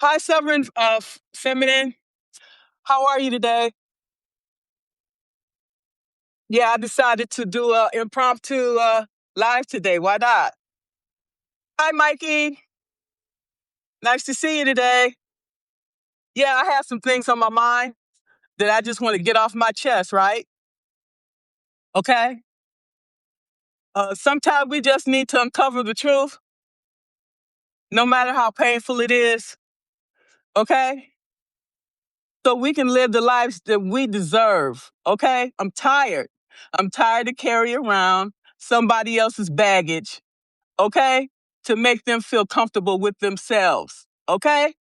Hi, Sovereign Feminine. How are you today? Yeah, I decided to do an impromptu live today. Why not? Hi, Mikey. Nice to see you today. Yeah, I have some things on my mind that I just want to get off my chest, right? Okay. Sometimes we just need to uncover the truth, no matter how painful it is. Okay. So we can live the lives that we deserve. Okay. I'm tired. I'm tired to carry around somebody else's baggage, okay, to make them feel comfortable with themselves, okay?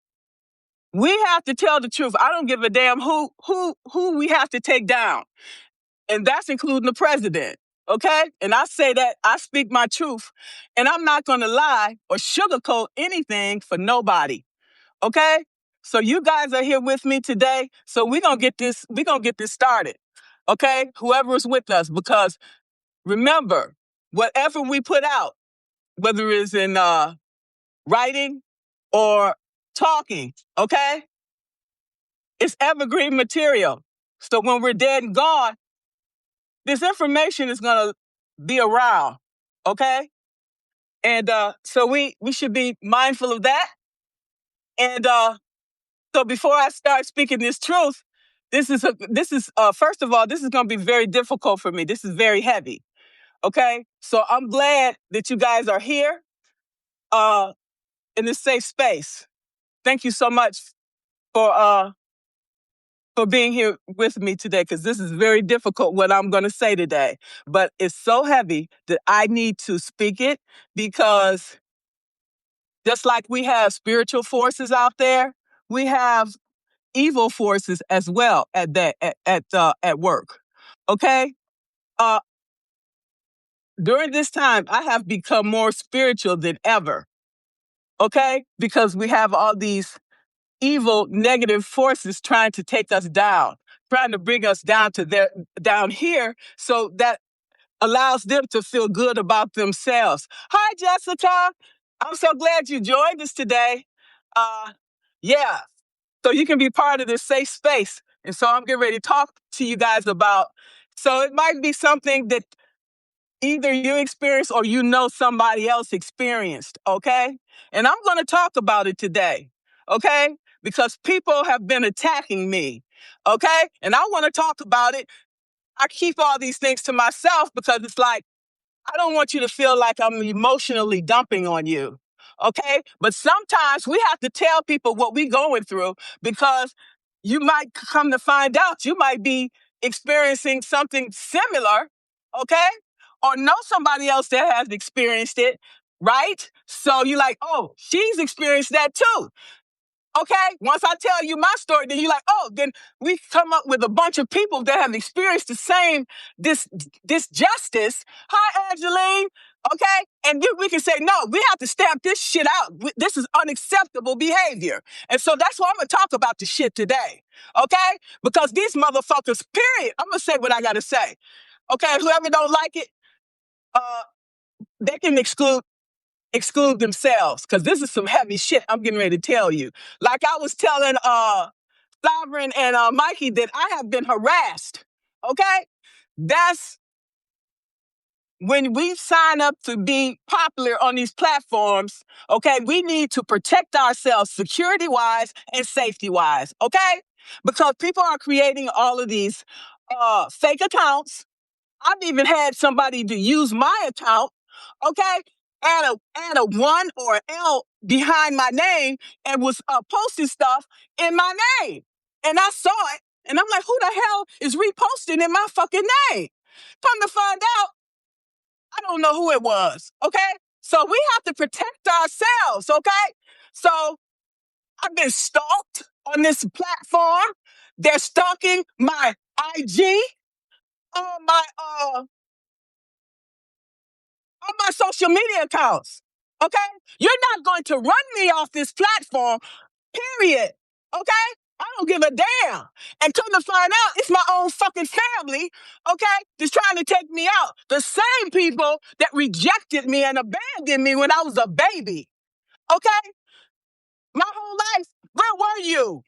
We have to tell the truth. I don't give a damn who we have to take down, and that's including the president, okay? And I say that I speak my truth, and I'm not going to lie or sugarcoat anything for nobody, okay? So you guys are here with me today, so we're going to get this started. Okay? Whoever is with us, because remember, whatever we put out, whether it's in writing or talking, okay? It's evergreen material. So when we're dead and gone, this information is going to be around, okay? And so we should be mindful of that. And so before I start speaking this truth, this is first of all, this is going to be very difficult for me. This is very heavy, okay? So I'm glad that you guys are here in this safe space. Thank you so much for being here with me today, because this is very difficult what I'm going to say today. But it's so heavy that I need to speak it, because just like we have spiritual forces out there, we have evil forces as well at work. Okay? Uh, During this time, I have become more spiritual than ever. Okay? Because we have all these evil, negative forces trying to take us down, trying to bring us down here, so that allows them to feel good about themselves. Hi, Jessica. I'm so glad you joined us today. Uh, yeah, so you can be part of this safe space. And so I'm getting ready to talk to you guys about. So it might be something that either you experienced or you know somebody else experienced, okay? And I'm going to talk about it today, okay? Because people have been attacking me, okay? And I want to talk about it. I keep all these things to myself because it's like, I don't want you to feel like I'm emotionally dumping on you, okay? But sometimes we have to tell people what we're going through, because you might come to find out you might be experiencing something similar, okay? Or know somebody else that has experienced it, right? So you're like, oh, she's experienced that too. Okay, once I tell you my story, then you're like, oh, then we come up with a bunch of people that have experienced the same this justice. Hi, Angeline. Okay, and then we can say, no, we have to stamp this shit out. This is unacceptable behavior, and so that's why I'm gonna talk about the shit today. Okay, because these motherfuckers, period. I'm gonna say what I gotta say. Okay, whoever don't like it, uh, they can exclude themselves, because this is some heavy shit I'm getting ready to tell you. Like I was telling Sovereign and Mikey that I have been harassed. Okay? That's when we sign up to be popular on these platforms, okay, we need to protect ourselves security wise and safety wise, okay? Because people are creating all of these fake accounts. I've even had somebody to use my account, okay, add a one or an L behind my name, and was posting stuff in my name. And I saw it, and I'm like, who the hell is reposting in my fucking name? Come to find out, I don't know who it was, okay? So we have to protect ourselves, okay? So I've been stalked on this platform. They're stalking my IG, my on my social media accounts. Okay? You're not going to run me off this platform, period. Okay? I don't give a damn. And come to find out, it's my own fucking family, okay, that's trying to take me out. The same people that rejected me and abandoned me when I was a baby. Okay? My whole life you?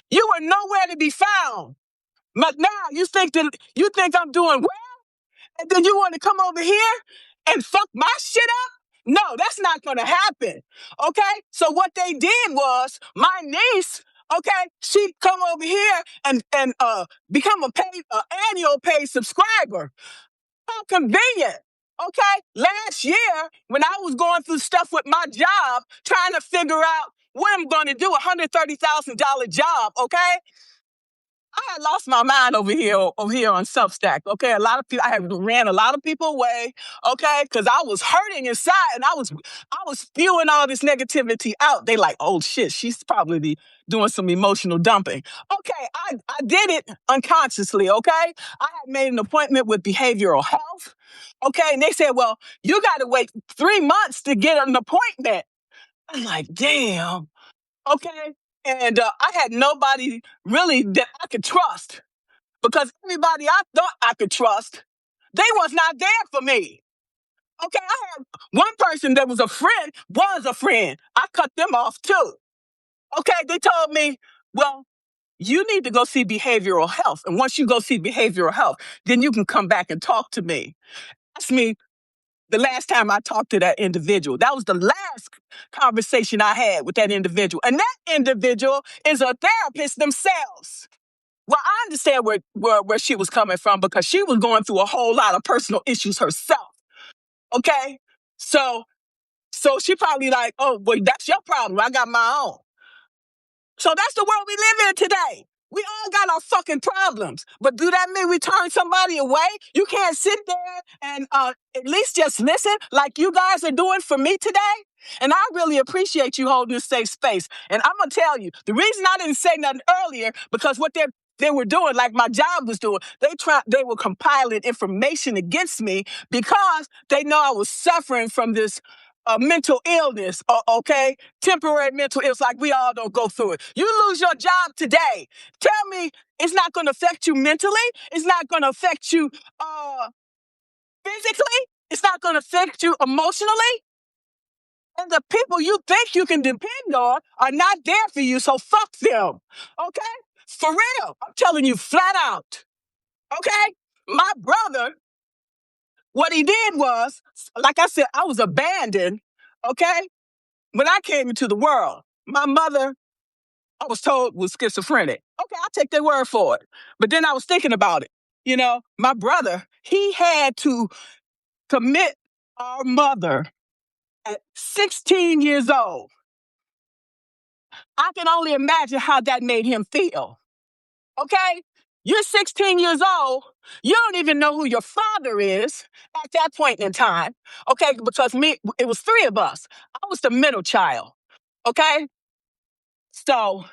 You were nowhere to be found. But now you think I'm doing well, and then you want to come over here and fuck my shit up? No, that's not gonna happen. Okay? So what they did was my niece, okay, she come over here and become a annual paid subscriber. How convenient. Okay? Last year, when I was going through stuff with my job, trying to figure out what I'm gonna do, $130,000 job, okay? I had lost my mind over here on Substack. Okay, a lot of people, I had ran a lot of people away. Okay, because I was hurting inside, and I was spewing all this negativity out. They like, oh shit, she's probably doing some emotional dumping. Okay, I did it unconsciously. Okay, I had made an appointment with behavioral health. Okay, and they said, well, you got to wait 3 months to get an appointment. I'm like, damn. Okay. And I had nobody really that I could trust because everybody I thought I could trust, they was not there for me. Okay. I had one person that was a friend. I cut them off too. Okay. They told me, well, you need to go see behavioral health. And once you go see behavioral health, then you can come back and talk to me. Ask me the last time I talked to that individual. That was the last conversation I had with that individual. And that individual is a therapist themselves. Well, I understand where she was coming from because she was going through a whole lot of personal issues herself. Okay? So she probably like, oh, well, that's your problem. I got my own. So that's the world we live in today. We all got our fucking problems. But do that mean we turn somebody away? You can't sit there and at least just listen like you guys are doing for me today? And I really appreciate you holding this safe space. And I'm going to tell you, the reason I didn't say nothing earlier, because what they were doing, like my job was doing, they were compiling information against me because they know I was suffering from this mental illness, okay? Temporary mental illness, like we all don't go through it. You lose your job today. Tell me it's not going to affect you mentally. It's not going to affect you physically. It's not going to affect you emotionally. And the people you think you can depend on are not there for you, so fuck them, okay? For real, I'm telling you flat out, okay? My brother, what he did was, like I said, I was abandoned, okay? When I came into the world, my mother, I was told, was schizophrenic. Okay, I'll take their word for it. But then I was thinking about it. You know, my brother, he had to commit our mother at 16 years old. I can only imagine how that made him feel. Okay? You're 16 years old. You don't even know who your father is at that point in time. Okay? Because it was three of us. I was the middle child. Okay? So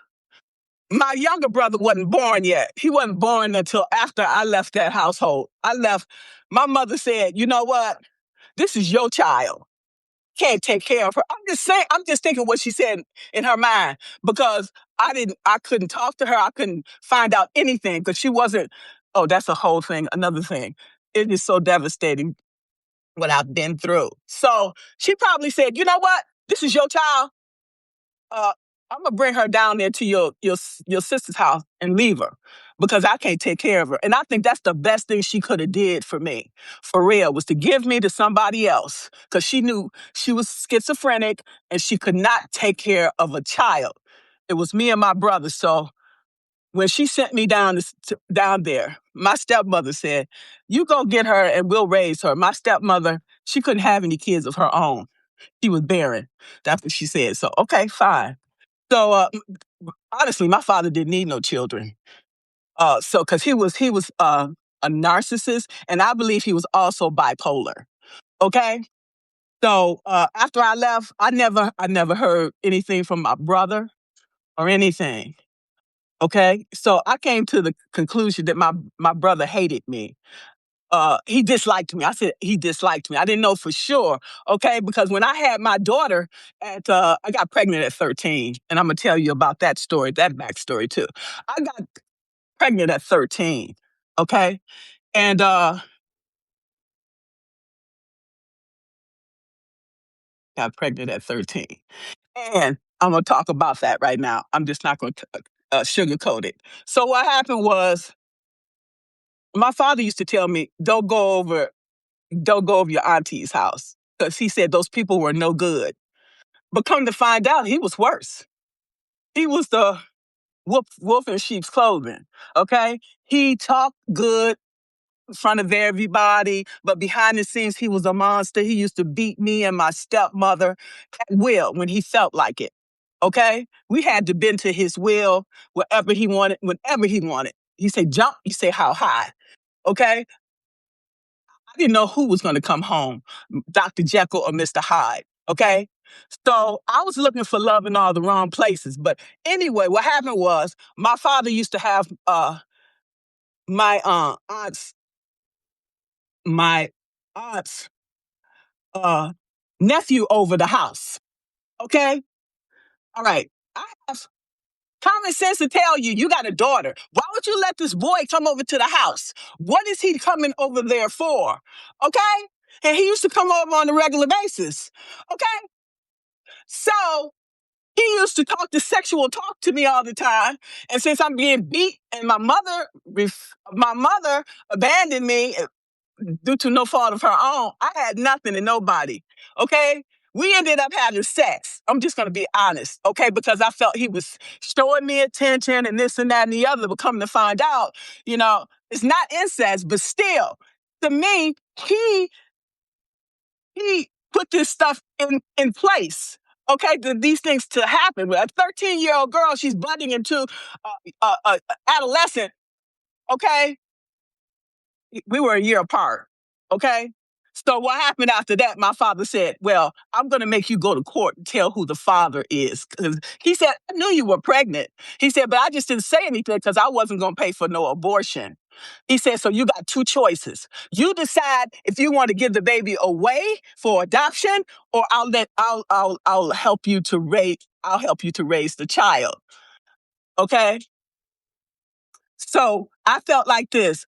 my younger brother wasn't born yet. He wasn't born until after I left that household. I left. My mother said, you know what? This is your child. Can't take care of her. I'm just thinking what she said in her mind because I couldn't talk to her. I couldn't find out anything because she wasn't, oh, that's a whole thing, another thing. It is so devastating what I've been through. So she probably said, you know what? This is your child. I'm gonna bring her down there to your sister's house and leave her because I can't take care of her. And I think that's the best thing she could have did for me, for real, was to give me to somebody else because she knew she was schizophrenic and she could not take care of a child. It was me and my brother. So when she sent me down there, my stepmother said, "You go get her and we'll raise her." My stepmother, she couldn't have any kids of her own. She was barren. That's what she said. So okay, fine. So honestly, my father didn't need no children. So because he was a narcissist, and I believe he was also bipolar. Okay. So after I left, I never heard anything from my brother or anything. Okay. So I came to the conclusion that my brother hated me. He disliked me. I said he disliked me. I didn't know for sure, okay? Because when I had my daughter I got pregnant at 13, and I'm gonna tell you about that story, that backstory too. I got pregnant at 13, okay? And got pregnant at 13. And I'm going to talk about that right now. I'm just not going to sugarcoat it. So what happened was my father used to tell me, don't go over your auntie's house, because he said those people were no good. But come to find out, he was worse. He was the wolf in sheep's clothing. Okay, he talked good in front of everybody, but behind the scenes, he was a monster. He used to beat me and my stepmother at will when he felt like it. Okay, we had to bend to his will wherever he wanted, whenever he wanted. He said jump, you say how high. Okay, I didn't know who was going to come home, Dr. Jekyll or Mr. Hyde. Okay. So I was looking for love in all the wrong places. But anyway, what happened was my father used to have my my aunt's uh, nephew over the house. Okay. All right. I have common sense to tell you, you got a daughter. Why would you let this boy come over to the house? What is he coming over there for? Okay. And he used to come over on a regular basis. Okay. So he used to talk the sexual talk to me all the time. And since I'm being beat and my mother abandoned me due to no fault of her own, I had nothing and nobody. Okay. We ended up having sex. I'm just going to be honest. Okay. Because I felt he was showing me attention and this and that and the other. But come to find out, it's not incest, but still, to me, he put this stuff in place. Okay, these things to happen. A 13-year-old girl, she's budding into adolescent. Okay, we were a year apart. Okay, so what happened after that? My father said, "Well, I'm going to make you go to court and tell who the father is." Because he said, "I knew you were pregnant." He said, "But I just didn't say anything because I wasn't going to pay for no abortion." He said, "So you got two choices. You decide if you want to give the baby away for adoption, or I'll help you to raise the child." Okay. So I felt like this.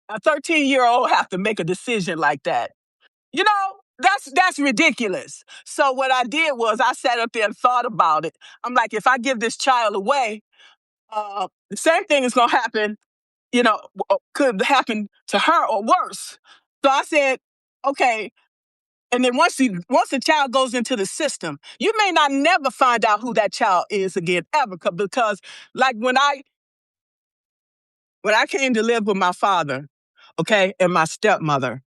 A 13-year-old have to make a decision like that. That's ridiculous. So what I did was I sat up there and thought about it. I'm like, if I give this child away, the same thing is going to happen, could happen to her or worse. So I said, okay. And then once the child goes into the system, you may not never find out who that child is again ever, because like when I came to live with my father, okay, and my stepmother,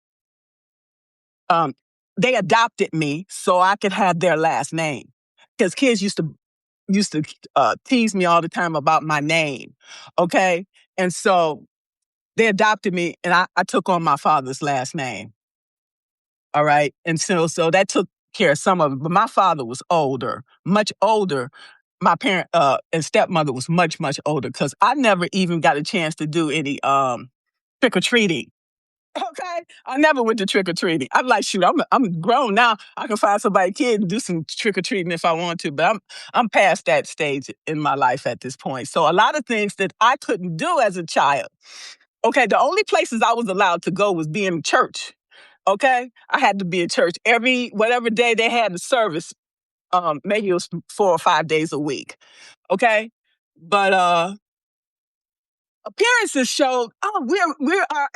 um, they adopted me so I could have their last name. Because kids used to tease me all the time about my name, okay? And so they adopted me, and I took on my father's last name, all right? And so that took care of some of it. But my father was older, much older. My parent and stepmother was much, much older, because I never even got a chance to do any trick-or-treating. Okay, I never went to trick or treating. I'm like, shoot, I'm grown now. I can find somebody kid and do some trick or treating if I want to, but I'm past that stage in my life at this point. So a lot of things that I couldn't do as a child. Okay, the only places I was allowed to go was be in church. Okay, I had to be in church every whatever day they had the service. Maybe it was 4 or 5 days a week. Okay, but appearances showed, oh, we are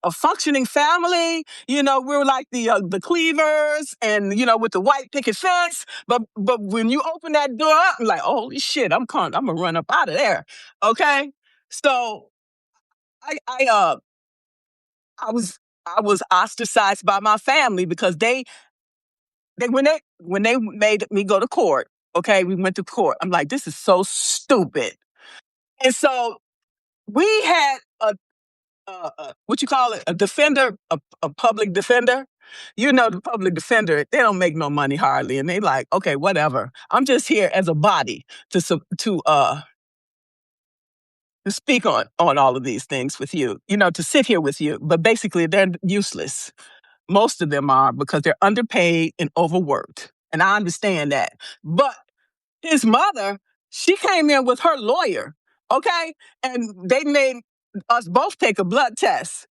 a functioning family. We're like the Cleavers, and with the white picket fence. But when you open that door up, I'm like, holy shit, I'm gonna run up out of there. Okay, so I I was ostracized by my family because they when they made me go to court. Okay, we went to court. I'm like, this is so stupid. And so we had what you call it, a defender, a public defender. The public defender, they don't make no money hardly, and they like, okay, whatever. I'm just here as a body to speak on all of these things with you, to sit here with you. But basically, they're useless. Most of them are, because they're underpaid and overworked, and I understand that. But his mother, she came in with her lawyer, okay? And they made us both take a blood test,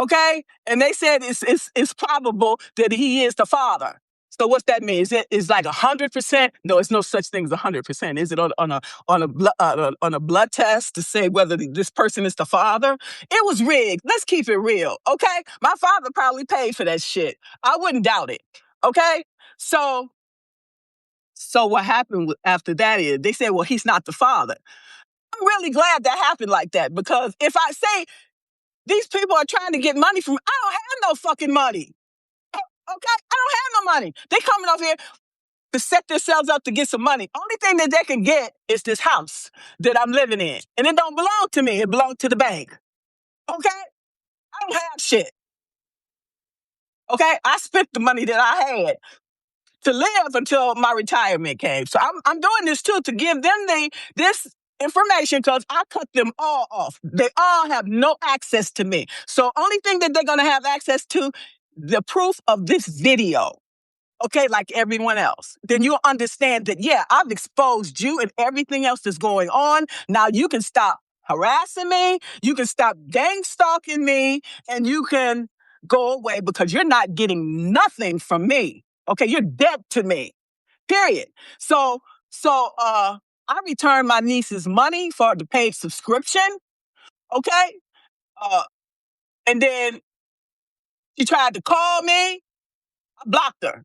okay? And they said it's probable that he is the father. So what's that mean? Is it is like 100%? No, it's no such thing as 100%. Is it on a blood test to say whether this person is the father? It was rigged. Let's keep it real, okay? My father probably paid for that shit. I wouldn't doubt it, okay? So what happened after that is they said, well, he's not the father. I'm really glad that happened like that because if I say these people are trying to get money from, I don't have no fucking money. Okay, I don't have no money. They coming over here to set themselves up to get some money. Only thing that they can get is this house that I'm living in. And it don't belong to me. It belongs to the bank. Okay? I don't have shit. Okay? I spent the money that I had to live until my retirement came. So I'm doing this too to give them this information because I cut them all off. They all have no access to me. So only thing that they're gonna have access to, the proof of this video. Okay, like everyone else, then you'll understand that, yeah, I've exposed you and everything else that's going on. Now you can stop harassing me, you can stop gang stalking me, and you can go away because you're not getting nothing from me. Okay, you're dead to me, period. So I returned my niece's money for the paid subscription, okay? Uh, and then she tried to call me, I blocked her.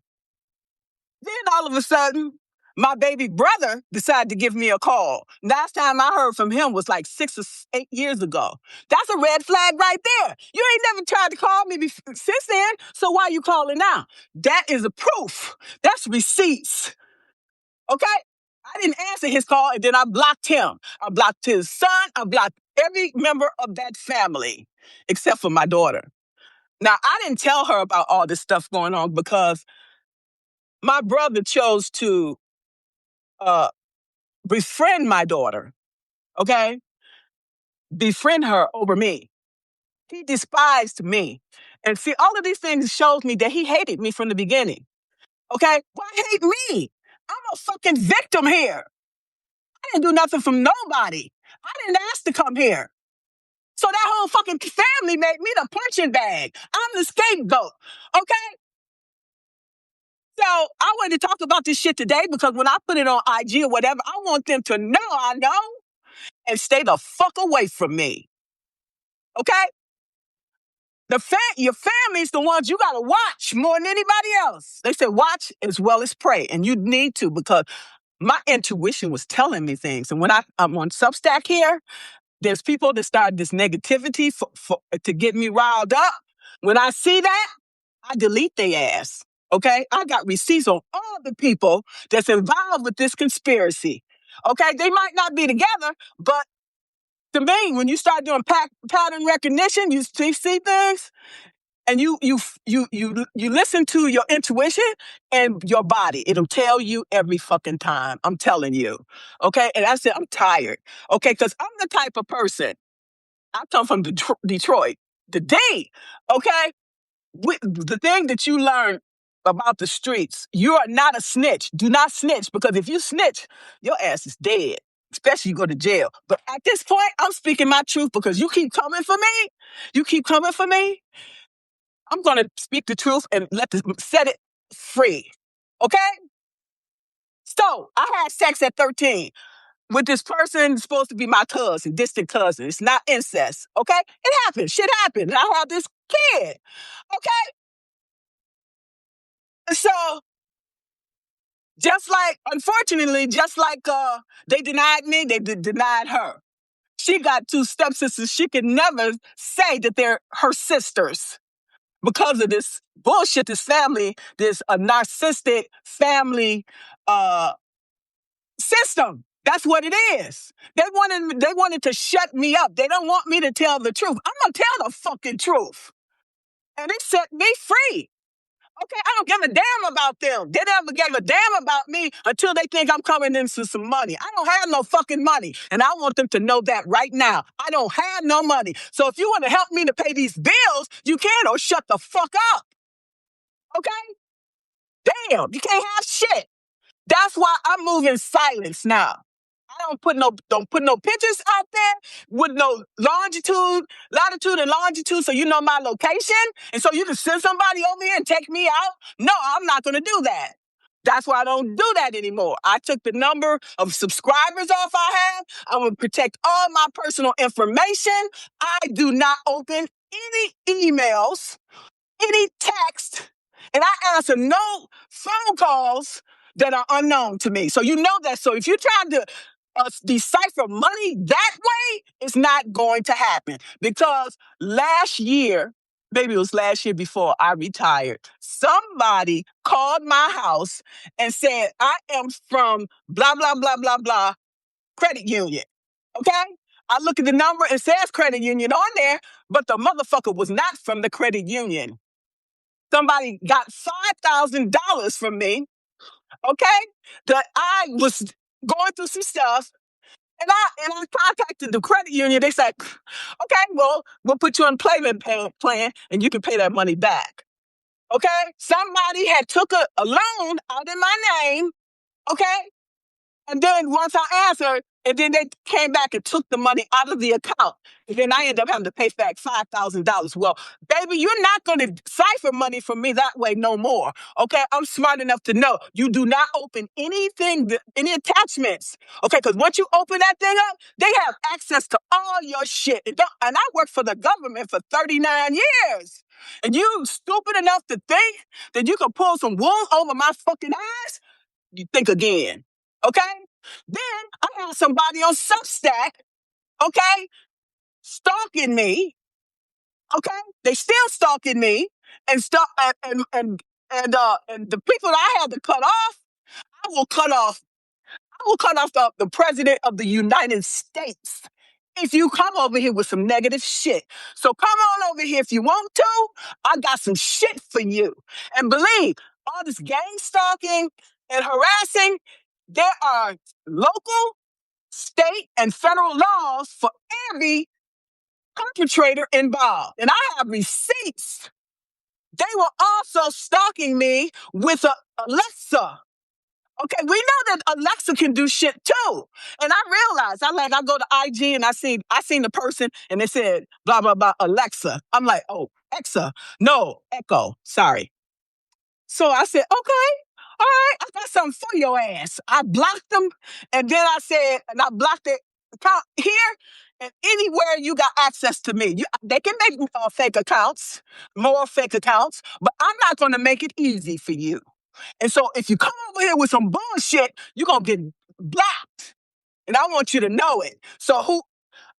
Then all of a sudden, my baby brother decided to give me a call. Last time I heard from him was like 6 or 8 years ago. That's a red flag right there. You ain't never tried to call me since then, so why are you calling now? That is a proof. That's receipts. Okay? I didn't answer his call, and then I blocked him. I blocked his son. I blocked every member of that family except for my daughter. Now, I didn't tell her about all this stuff going on because my brother chose to befriend my daughter, okay? Befriend her over me. He despised me. And see, all of these things shows me that he hated me from the beginning, okay? Why hate me? I'm a fucking victim here. I didn't do nothing from nobody. I didn't ask to come here. So that whole fucking family made me the punching bag. I'm the scapegoat, okay? So I wanted to talk about this shit today because when I put it on IG or whatever, I want them to know I know and stay the fuck away from me. Okay? Your family's the ones you gotta watch more than anybody else. They said watch as well as pray, and you need to because my intuition was telling me things. And when I'm on Substack here, there's people that start this negativity to get me riled up. When I see that, I delete their ass. Okay? I got receipts on all the people that's involved with this conspiracy. Okay? They might not be together, but to me, when you start doing pattern recognition, you see things, and you listen to your intuition and your body. It'll tell you every fucking time. I'm telling you, okay. And I said I'm tired, okay, because I'm the type of person. I come from Detroit. The day, okay, the thing that you learn about the streets, you are not a snitch. Do not snitch because if you snitch, your ass is dead. Especially you go to jail. But at this point, I'm speaking my truth because you keep coming for me. You keep coming for me. I'm going to speak the truth and set it free. Okay? So I had sex at 13 with this person supposed to be my cousin, distant cousin. It's not incest. Okay? It happened. Shit happened. I had this kid. Okay? So unfortunately, just like they denied me, they denied her. She got two stepsisters. She could never say that they're her sisters because of this bullshit, this family, this narcissistic family system. That's what it is. They wanted to shut me up. They don't want me to tell the truth. I'm gonna tell the fucking truth. And it set me free. Okay, I don't give a damn about them. They never gave a damn about me until they think I'm coming into some money. I don't have no fucking money. And I want them to know that right now. I don't have no money. So if you want to help me to pay these bills, you can, or shut the fuck up. Okay? Damn, you can't have shit. That's why I'm moving silence now. I don't put no pictures out there with no latitude and longitude, so you know my location, and so you can send somebody over here and take me out. No, I'm not gonna do that. That's why I don't do that anymore. I took the number of subscribers off I have. I will protect all my personal information. I do not open any emails, any text, and I answer no phone calls that are unknown to me. So you know that. So if you're trying to decipher money that way, it's not going to happen. Because last year, maybe it was last year before I retired, somebody called my house and said, I am from blah, blah, blah, blah, blah credit union. Okay? I look at the number, it says credit union on there, but the motherfucker was not from the credit union. Somebody got $5,000 from me, okay? That I was going through some stuff, and I contacted the credit union. They said, okay, well, we'll put you on payment plan, and you can pay that money back. Okay? Somebody had took a loan out in my name, okay? And then once I answered, and then they came back and took the money out of the account. And then I ended up having to pay back $5,000. Well, baby, you're not going to cipher money from me that way no more. Okay? I'm smart enough to know you do not open anything, any attachments. Okay? Because once you open that thing up, they have access to all your shit. And I worked for the government for 39 years. And you stupid enough to think that you can pull some wool over my fucking eyes? You think again. Okay? Then I had somebody on Substack, okay, stalking me. Okay? They still stalking me and and the people that I had to cut off, I will cut off. I will cut off the president of the United States if you come over here with some negative shit. So come on over here if you want to. I got some shit for you. And believe, all this gang stalking and harassing, there are local, state, and federal laws for every perpetrator involved. And I have receipts. They were also stalking me with a Alexa. Okay, we know that Alexa can do shit too. And I realized, I go to IG and I seen the person and they said, blah, blah, blah, Alexa. I'm like, oh, Exa. No, Echo. Sorry. So I said, okay, all right, I got something for your ass. I blocked them, and then I blocked the account here and anywhere you got access to me. They can make fake accounts, more fake accounts, but I'm not going to make it easy for you. And so if you come over here with some bullshit, you're going to get blocked. And I want you to know it. So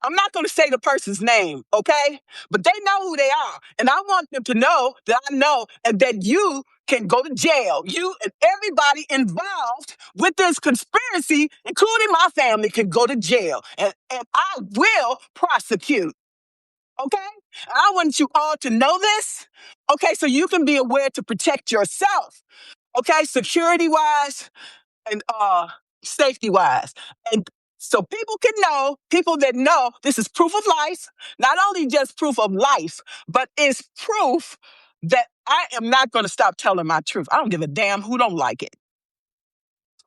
I'm not going to say the person's name, okay? But they know who they are. And I want them to know that I know and that you can go to jail. You and everybody involved with this conspiracy, including my family, can go to jail. And I will prosecute, okay? I want you all to know this, okay? So you can be aware to protect yourself, okay? Security-wise and safety-wise. And so people that know this is proof of life, not only just proof of life, but it's proof that I am not going to stop telling my truth. I don't give a damn who don't like it.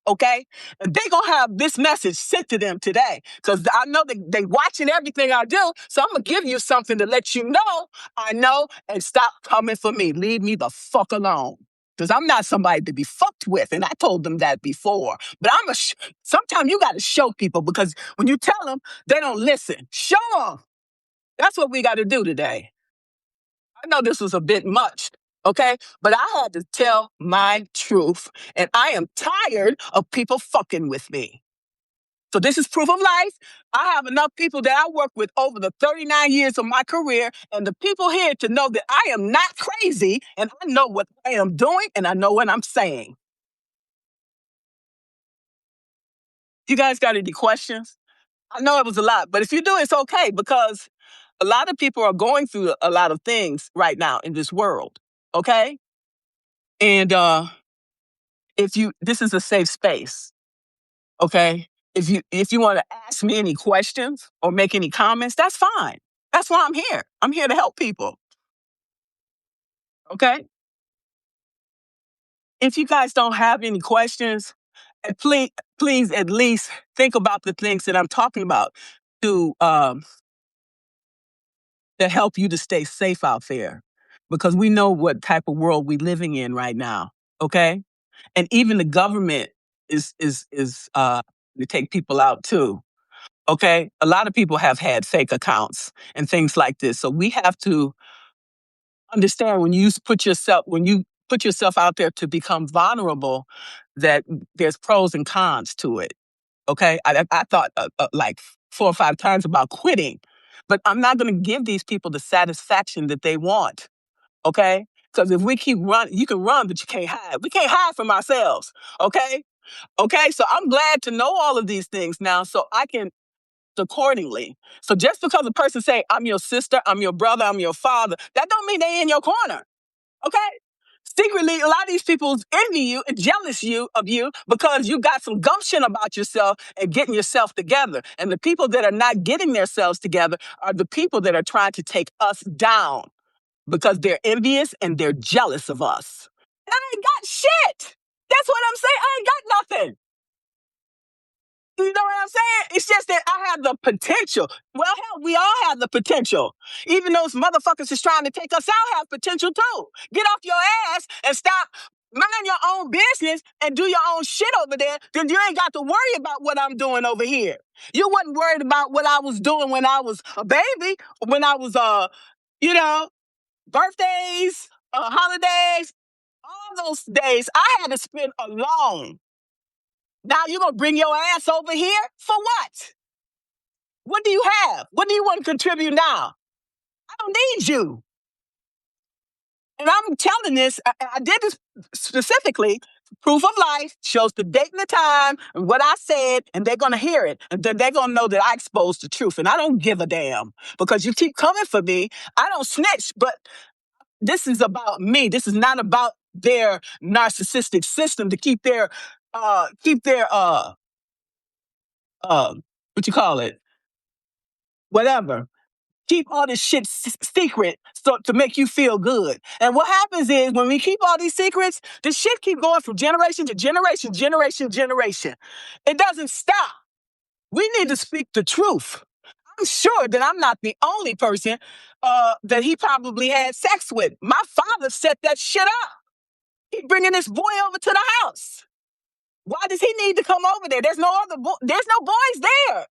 Okay? And they going to have this message sent to them today because I know they watching everything I do. So I'm going to give you something to let you know I know and stop coming for me. Leave me the fuck alone. Because I'm not somebody to be fucked with. And I told them that before. But sometimes you got to show people because when you tell them, they don't listen. Show them. That's what we got to do today. I know this was a bit much, okay? But I had to tell my truth. And I am tired of people fucking with me. So this is proof of life. I have enough people that I work with over the 39 years of my career and the people here to know that I am not crazy and I know what I am doing and I know what I'm saying. You guys got any questions? I know it was a lot, but if you do, it's okay because a lot of people are going through a lot of things right now in this world, okay? And this is a safe space, okay? If you want to ask me any questions or make any comments, that's fine. That's why I'm here. I'm here to help people. Okay? If you guys don't have any questions, please please at least think about the things that I'm talking about to help you to stay safe out there, because we know what type of world we're living in right now. Okay, and even the government is to take people out too. Okay, a lot of people have had fake accounts and things like this, so we have to understand when you put yourself out there to become vulnerable, that there's pros and cons to it. Okay, I thought like 4 or 5 times about quitting, but I'm not going to give these people the satisfaction that they want. Okay, because if we keep running, you can run, but you can't hide. We can't hide from ourselves. Okay, okay. So I'm glad to know all of these things now, so I can accordingly. So just because a person say, I'm your sister, I'm your brother, I'm your father, that don't mean they in your corner. Okay? Secretly, a lot of these people envy you and jealous of you because you got some gumption about yourself and getting yourself together. And the people that are not getting themselves together are the people that are trying to take us down because they're envious and they're jealous of us. And I ain't got shit. That's what I'm saying. I ain't got nothing. You know what I'm saying? It's just that I have the potential. Well, hell, we all have the potential. Even those motherfuckers is trying to take us out have potential too. Get off your ass and stop minding your own business and do your own shit over there. Then you ain't got to worry about what I'm doing over here. You wasn't worried about what I was doing when I was a baby, when I was, you know, birthdays, holidays, all those days I had to spend alone. Now you're going to bring your ass over here? For what? What do you have? What do you want to contribute now? I don't need you. And I'm telling this, I did this specifically. Proof of life shows the date and the time and what I said, and they're going to hear it. And then they're going to know that I exposed the truth. And I don't give a damn because you keep coming for me. I don't snitch, but this is about me. This is not about their narcissistic system to keep their what you call it? Whatever. Keep all this shit secret so to make you feel good. And what happens is when we keep all these secrets, this shit keep going from generation to generation, generation. It doesn't stop. We need to speak the truth. I'm sure that I'm not the only person that he probably had sex with. My father set that shit up. He bringing this boy over to the house. Why does he need to come over there? There's no boys there.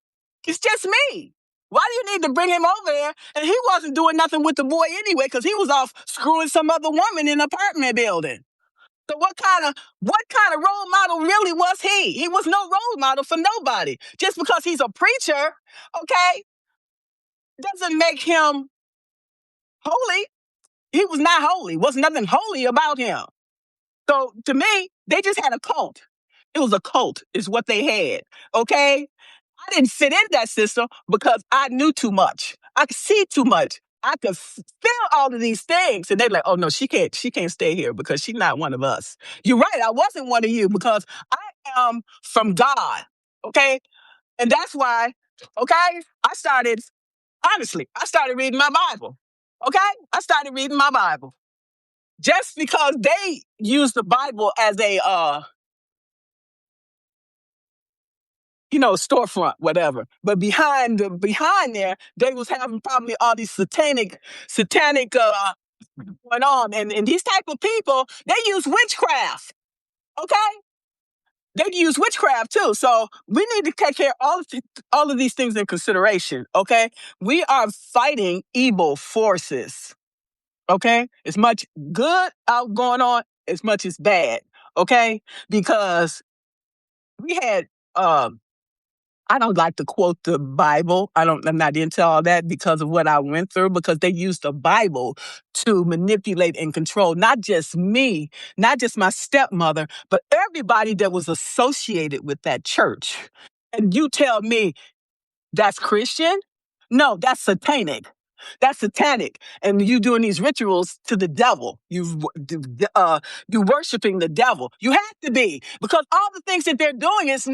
It's just me. Why do you need to bring him over there? And he wasn't doing nothing with the boy anyway, because he was off screwing some other woman in an apartment building. So what kind of role model really was he? He was no role model for nobody. Just because he's a preacher, okay, doesn't make him holy. He was not holy. Was nothing holy about him. So to me, they just had a cult. It was a cult, is what they had. Okay? I didn't fit in that system because I knew too much. I could see too much. I could feel all of these things. And they're like, oh no, she can't stay here because she's not one of us. You're right, I wasn't one of you because I am from God. Okay? And that's why, okay, I started reading my Bible. Okay? I started reading my Bible. Just because they use the Bible as a storefront, whatever. But behind there, they was having probably all these satanic going on. And these type of people, they use witchcraft. Okay? They use witchcraft too. So we need to take care of all of these things in consideration. Okay? We are fighting evil forces. Okay? As much good out going on, as much as bad. Okay? Because we had I don't like to quote the Bible. I'm not into all that because of what I went through, because they used the Bible to manipulate and control not just me, not just my stepmother, but everybody that was associated with that church. And you tell me that's Christian? No, that's satanic. That's satanic. And you doing these rituals to the devil. You worshiping the devil. You have to be, because all the things that they're doing it's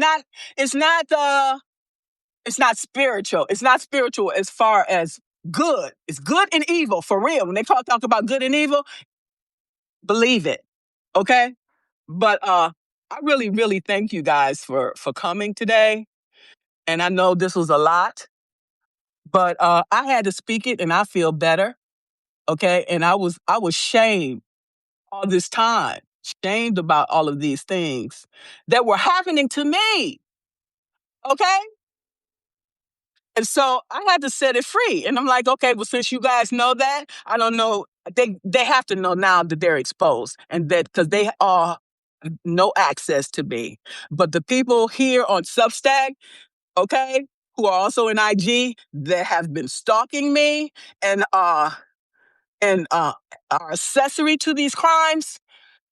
not spiritual. It's not spiritual as far as good. It's good and evil, for real. When they talk about good and evil, believe it. Okay? But I really, really thank you guys for coming today. And I know this was a lot, but I had to speak it, and I feel better. Okay, and I was shamed all this time, shamed about all of these things that were happening to me. Okay, and so I had to set it free. And I'm like, okay, well, since you guys know that, I don't know. They have to know now that they're exposed, and that because they are no access to me. But the people here on Substack, okay, who are also in IG, that have been stalking me and are accessory to these crimes,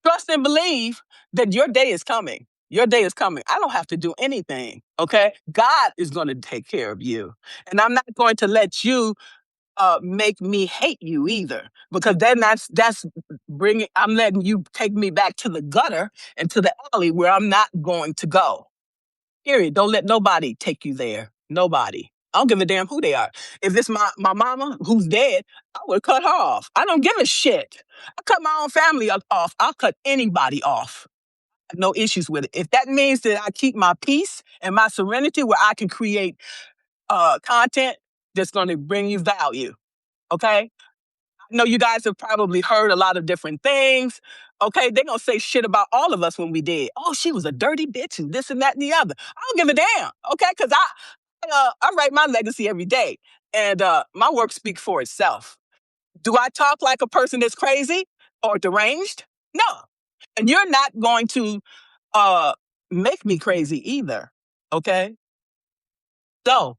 trust and believe that your day is coming. Your day is coming. I don't have to do anything. Okay, God is going to take care of you, and I'm not going to let you make me hate you either, because then that's bringing. I'm letting you take me back to the gutter and to the alley where I'm not going to go. Period. Don't let nobody take you there. Nobody. I don't give a damn who they are. If it's my mama who's dead, I would cut her off. I don't give a shit. I cut my own family off. I'll cut anybody off. I have no issues with it. If that means that I keep my peace and my serenity where I can create content that's going to bring you value. Okay? I know you guys have probably heard a lot of different things. Okay, they're gonna say shit about all of us when we dead. Oh, she was a dirty bitch and this and that and the other. I don't give a damn. Okay, because I write my legacy every day, and my work speaks for itself. Do I talk like a person that's crazy or deranged? No, and you're not going to uh make me crazy either. Okay, so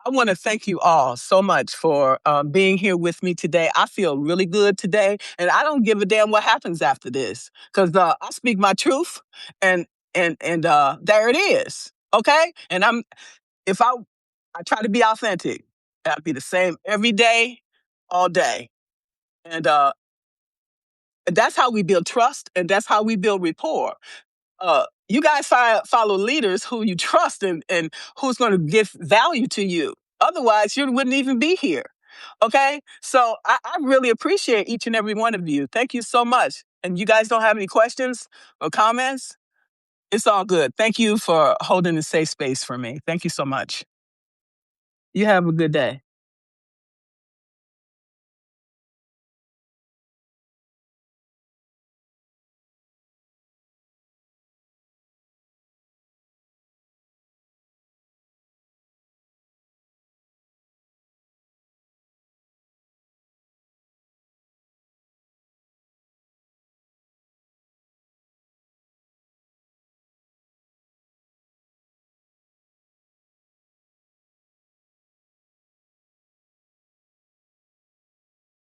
I want to thank you all so much for being here with me today. I feel really good today, and I don't give a damn what happens after this, because I speak my truth, and there it is. Okay, and if I try to be authentic, I'll be the same every day, all day, and that's how we build trust, and that's how we build rapport. You guys follow leaders who you trust, and who's going to give value to you. Otherwise, you wouldn't even be here. Okay? So I really appreciate each and every one of you. Thank you so much. And you guys don't have any questions or comments? It's all good. Thank you for holding a safe space for me. Thank you so much. You have a good day.